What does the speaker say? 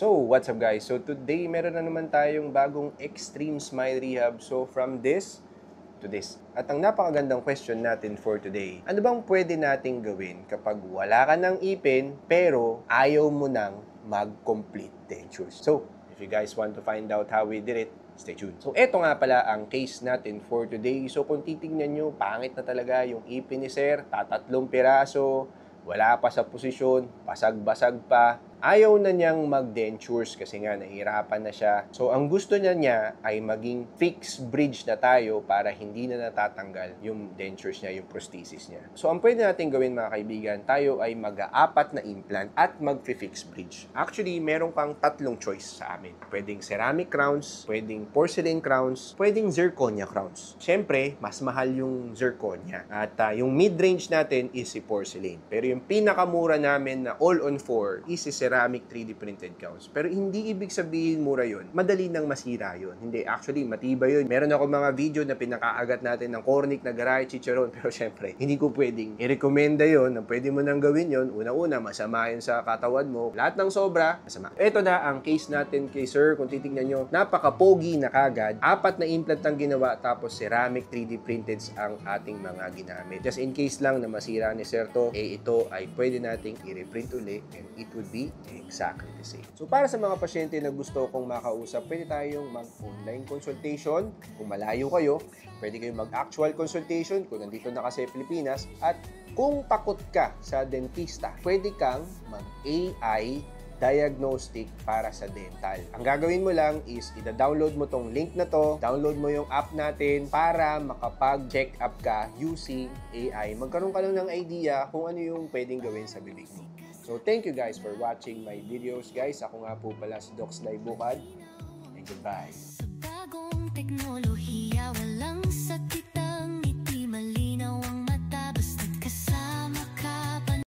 So, what's up guys? So today, meron na naman tayong bagong Extreme Smile Rehab. So from this to this. At ang napakagandang question natin for today, ano bang pwede nating gawin kapag wala ka ng ipin pero ayaw mo nang mag-complete dentures? So, if you guys want to find out how we did it, stay tuned. So, eto nga pala ang case natin for today. So, kung titignan nyo, pangit na talaga yung ipin ni Sir, tatatlong piraso, wala pa sa posisyon, basag-basag pa. Ayaw na niyang mag-dentures kasi nga nahihirapan na siya. So, ang gusto niya ay maging fixed bridge na tayo para hindi na natatanggal yung dentures niya, yung prosthesis niya. So, ang pwede natin gawin mga kaibigan, tayo ay mag-aapat na implant at mag-fixed bridge. Actually, meron kang tatlong choice sa amin. Pwedeng ceramic crowns, pwedeng porcelain crowns, pwedeng zirconia crowns. Siyempre, mas mahal yung zirconia. At yung mid-range natin is si porcelain. Pero yung pinakamura namin na all-on-4 is si ceramic 3D printed crowns. Pero hindi ibig sabihin mura yun. Madali nang masira yun. Hindi, actually, matibay yun. Meron ako mga video na pinakaagat natin ng cornic na garay, chicharon. Pero syempre, hindi ko pwedeng i-recommenda yun na pwede mo nang gawin yun. Una-una, masama yun sa katawan mo. Lahat ng sobra, masama. Ito na ang case natin kay Sir. Kung titignan nyo, napaka-pogi na kagad. 4 na implant ang ginawa, tapos ceramic 3D printed ang ating mga ginamit. Just in case lang na masira ni Sir to, ito ay pwede nating i-reprint uli and it would be exactly the same. So para sa mga pasyente na gusto kong makausap, pwede tayong mag-online consultation. Kung malayo kayo, pwede kayong mag-actual consultation kung nandito na kasi Pilipinas. At kung takot ka sa dentista, pwede kang mag-AI diagnostic para sa dental. Ang gagawin mo lang is ida-download mo tong link na to, download mo yung app natin para makapag-check up ka using AI. Magkaroon ka lang ng idea kung ano yung pwedeng gawin sa bibig mo. So, thank you guys for watching my videos, guys. Ako nga po pala si Doc Sly Bukad. And goodbye. Sa bagong teknolohiya